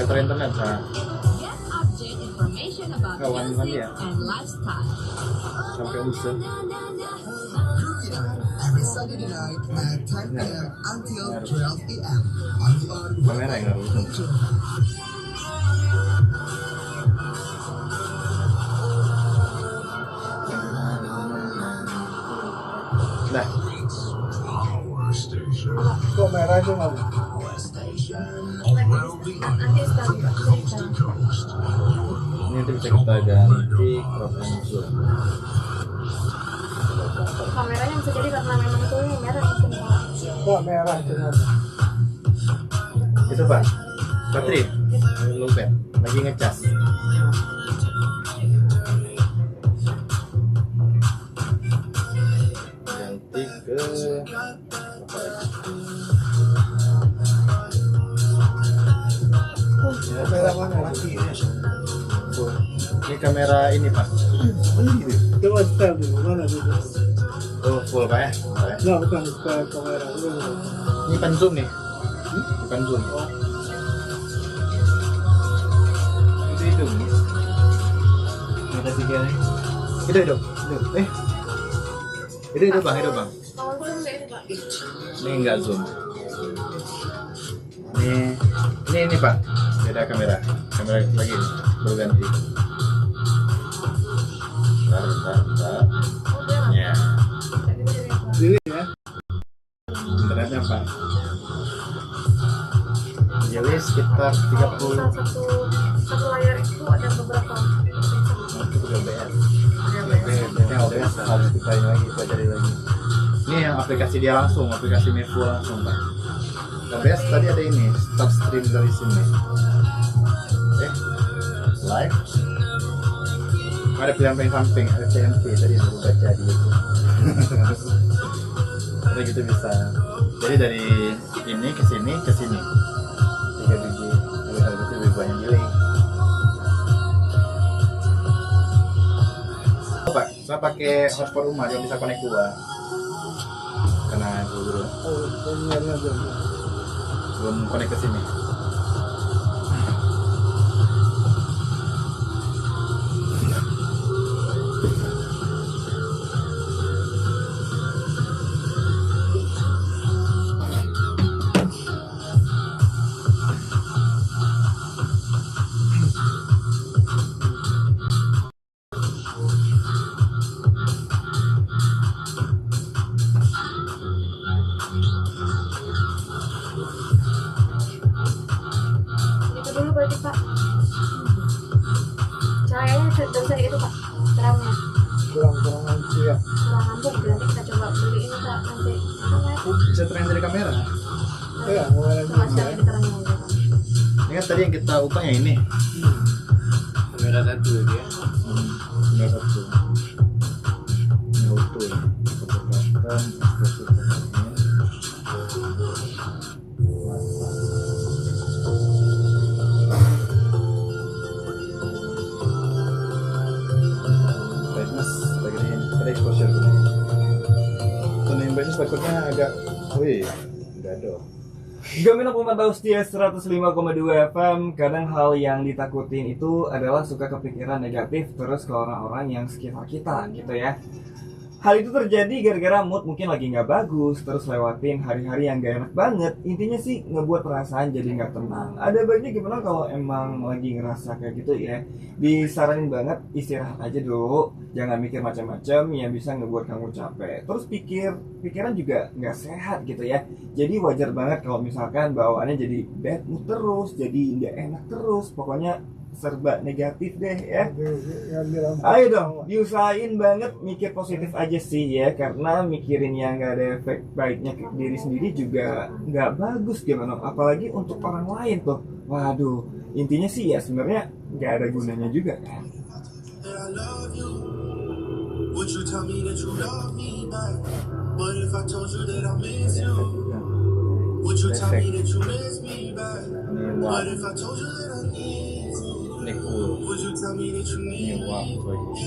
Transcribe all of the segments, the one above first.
Operator internet lah. Kawan dia sampai usul. Kamera yang harus. Nah, kok merah itu nggak? Ini bisa kita ganti crop and zoom. Kameranya bisa jadi karena memang itu yang merah itu. Kok merah itu? Itu Pak, baterai, lowbat, lagi ngecas. Ganti ke kamera mana lagi? Ini kamera ini Pak. Coba setel dulu, mana dulu? Oh full Pak ya? Nah, bukan setel kamera. Ini pen zoom nih. Pen zoom. Itu hidung. Ada tiga nih. Itu hidung. Itu Bang, itu Bang. Kalau zoom deh itu Pak. Ini enggak zoom. Ini Pak. Beda kamera. Kamera lagi baru ganti. Bentar. Ya. Ini ya. Internetnya Pak. Jadi sekitar 30. Satu layar itu ada beberapa. Itu OBS. Ini OBS harus kita ini lagi, pelajari lagi. Ini yang aplikasi dia langsung, aplikasi Mevo langsung Pak. OBS tadi ada ini, start stream dari sini. Oke, live. Ada pilihan samping, ada CMP tadi baru baca di itu. Jadi gitu bisa. Jadi dari ini ke sini, 3 biji. Kalau gitu lebih banyak delay. Pak, saya pakai hotspot rumah, dia bisa connect 2. Karena itu belum connect ke sini. Dulu berarti Pak. Cahayanya dari itu Pak. Terangnya. Kurang nanti ya. Kurang mampu. Nanti kita coba beli ini Pak. Nanti. Bisa terang dari kamera. Iya, mulai Coba sekali diterangin aja Pak. Ini kan tadi yang kita upahnya ini. Kamera 1 dia. Kamera 1. Ini auto. Exposure gunanya. Tuning brightness takutnya agak, wih, enggak ada. Gamila pemantau setia 105,2 FM. Kadang hal yang ditakutin itu adalah suka kepikiran negatif terus ke orang-orang yang sekitar kita gitu ya. Hal itu terjadi gara-gara mood mungkin lagi nggak bagus, terus lewatin hari-hari yang gak enak banget. Intinya sih ngebuat perasaan jadi nggak tenang. Ada baiknya gimana kalau emang lagi ngerasa kayak gitu ya, disaranin banget istirahat aja dulu. Jangan mikir macam-macam yang bisa ngebuat kamu capek. Terus pikiran juga nggak sehat gitu ya. Jadi wajar banget kalau misalkan bawaannya jadi bad mood terus, jadi nggak enak terus. Pokoknya serba negatif deh ya. Ayo dong, diusahain banget mikir positif aja sih ya, karena mikirin yang nggak ada efek baiknya ke diri sendiri juga nggak bagus gimana, apalagi untuk orang lain tuh. Waduh, intinya sih ya sebenarnya nggak ada gunanya juga kan. Ini cool. Ini wow lagi.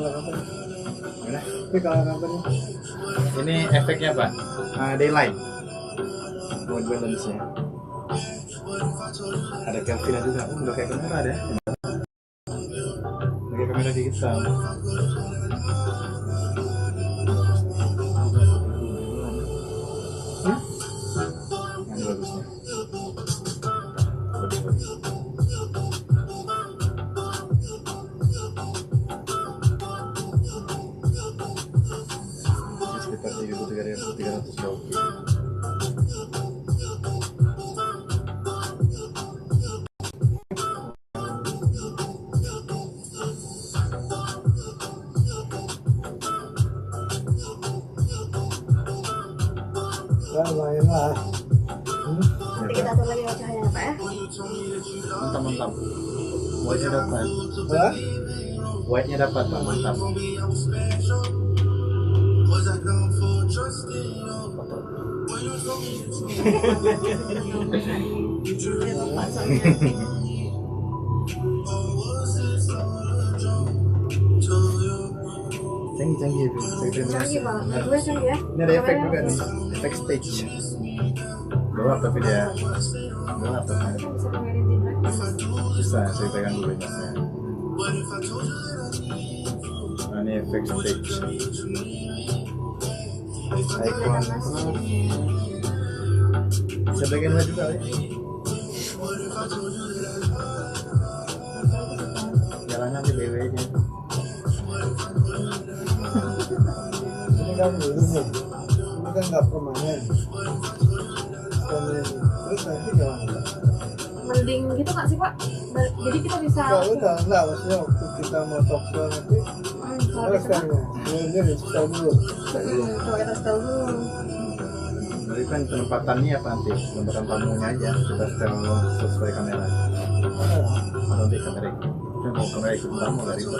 Apa? Mana? Ini kalau apa nih? Ini efeknya apa? Daylight. White balance nya. Ada Kelvin juga. Udah kayak kamera ada. Pakai kamera digital. Yang bagusnya. Bagus. Sekitar 3.300 bawah. Ya lumayan lah. Nanti kita atur lagi wajahnya ya Pak ya. Mantap. White-nya dapat. Ya? White-nya dapat, Pak. Mantap. Ada Bapak soalnya. Canggih itu. Canggih Pak, gue canggih ya. Ini ada efek juga nih. Efek stage. Gelap tapi dia. Gelap tapi. Bisa dengerin di belakang. Bisa, saya pegang dulu masnya. Nah, ini efek stage. Icon. Bisa bagian dua juga ya. Jalannya di BW aja. Ini kan dulu nih. Ini kan nggak permanen. Terus nanti gimana? Mending gitu nggak sih Pak? Jadi kita bisa. Enggak, maksudnya waktu kita mau talk show nanti Kalau terus bisa kan ya, sebelumnya di-install dulu. kalau kita tahu dulu. Jadi kan penempatannya apa nanti? Penempatan tamunya aja. Kita setel sesuai kamera. Atau nanti kamera. Kan kalau kamera ikut tamu dari itu.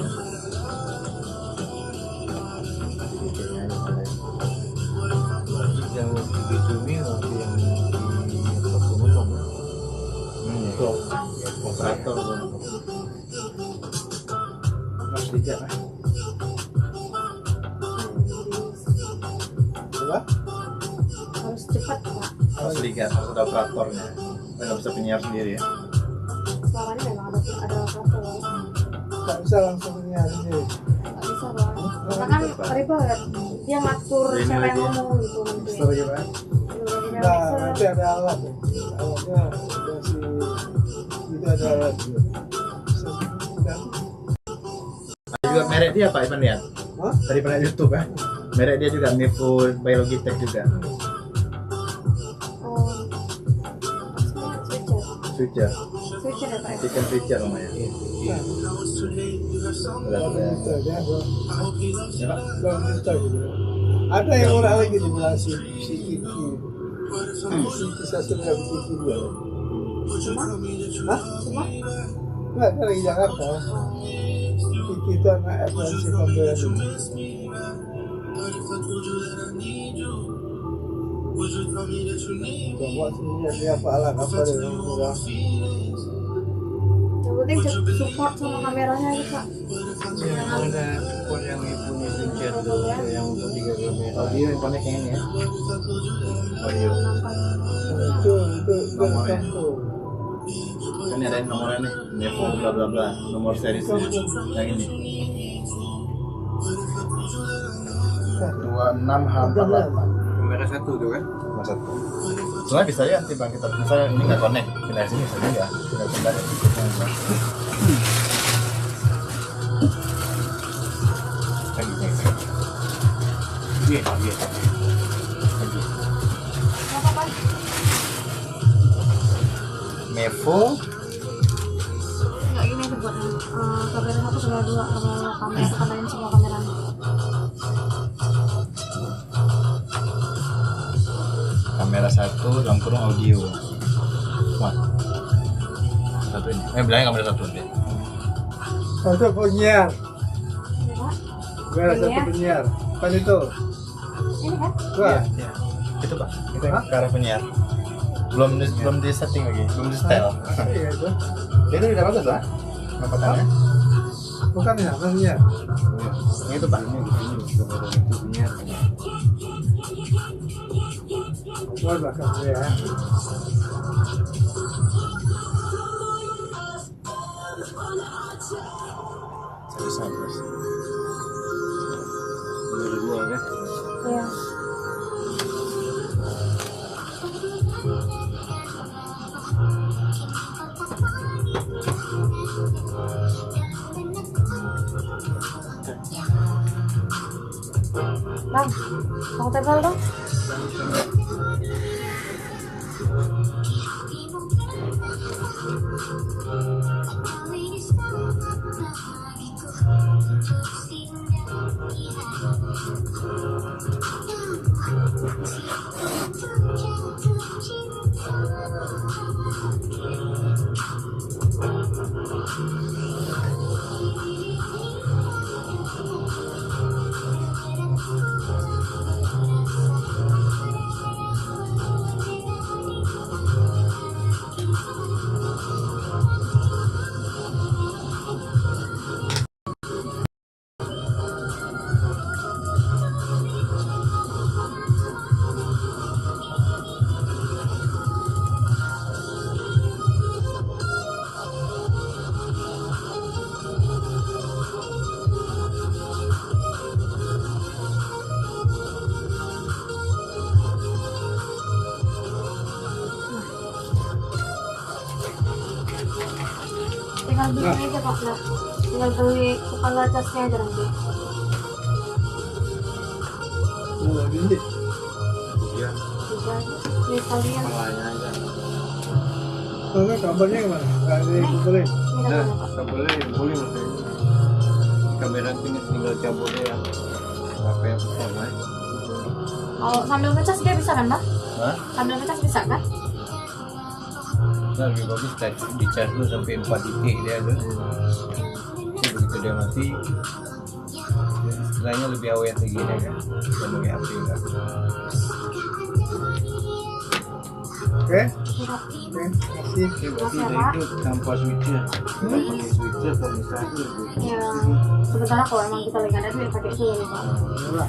Yang begitu ini nanti yang di ngomong Operator Mas Dija lah. Coba. Harus cepat Pak. Harus lihat, harus ada operatornya. Nggak bisa penyiar sendiri ya. Selama ini memang ada operator. Nggak bisa langsung nyari sendiri. Nggak bisa Pak. Karena kan ribet. Dia ngatur Ini siapa lagi. yang ngomong gitu nanti. Bisa lagi Pak. Nah, nanti ada alat ya. Alatnya ada itu ada alat juga. Kan? Ada juga merek dia Pak Ivan lihat. Hah? Tadi pernah YouTube kan. Merek dia juga Mifu by Logitech juga. Oh. Switcher. Switcher, Switcher ya Pak. ya? chicken switcher namanya. Nah, Udah kalau udah. gitu aja, Ya Pak. belum bisa gitu. Ada yang orang lagi dibilang si Kiki. Si Sastra yang Kiki juga. Semua? Hah? Semua? Enggak, dia lagi Jakarta. Kiki itu anak FLC Pembelan. Coba sih dia apa alat apa dia yang kurang. Yang penting support sama kameranya aja Pak. yang ada pun yang punya switcher tuh yang untuk 3 kamera. Audio yang connect yang ini ya. Audio. Itu Nomornya. rekam tuh. Kan ada nomornya nih. Mifu bla bla bla. Nomor serisnya yang ini. 26H48. Kamera 1 tuh kan. Nomor 1. Soalnya bisa ya nanti bang kita misalnya ini nggak connect pindah sini bisa juga tidak pindah ya. Iya, iya. Apa Pak? Mevo Enggak ini aja buat kamera 1, kamera 2, kamera sekalian semua kameranya. kamera 1 dalam kurung audio. Wah. Satu ini. Bilangnya kamera 1 deh. Itu penyiar. Ini Pak. Kamera satu Penyiar. penyiar. Kan itu. Ini kan? Wah. Iya. Itu Pak. Itu yang ke arah penyiar. Belum di setting lagi, belum di setel. Iya itu. Itu udah bagus lah. Penempatannya. Bukan ya, maksudnya. Yang itu Pak. Oh, belakang ya. Terus. Dua kan? Iya. Bang, mau tebal dong? Tinggal beli aja Pak, nah. Tinggal beli kepala casnya aja nanti. Oh, ini. Iya. Bisa aja. Ini kalian. Kepalanya aja. Soalnya kabarnya kemana? Nggak dikumpulin. Ini Nah, katanya Pak. tak boleh maksudnya. Kamera tinggal cabut ya. Apa yang pertama? Kalau sambil ngecas dia bisa kan Pak? Hah? Sambil ngecas bisa kan? Nah, lebih bagus di charge dulu sampai 4 titik dia tuh. Jadi begitu dia mati, istilahnya lebih awet lagi dia kan. Dan pakai HP enggak. Oke? Tidak. Oke, makasih. Oke, berarti Masih dari apa? itu tanpa switcher. Kalau pakai switcher kalau misalnya lebih. Ya, sementara kalau emang kita lagi ada duit pakai itu ya Pak. Inilah.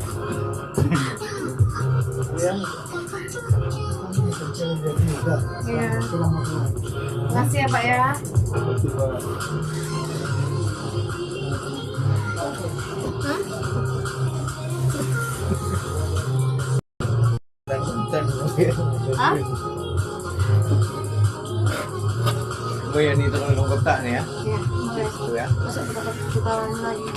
Ya. Jadi udah. Iya. Pulang makan. Makasih ya Pak ya. Coba. Hah? Oh ya, ini terlalu kotak nih ya. Iya, oke. Itu ya. Masuk kita lagi.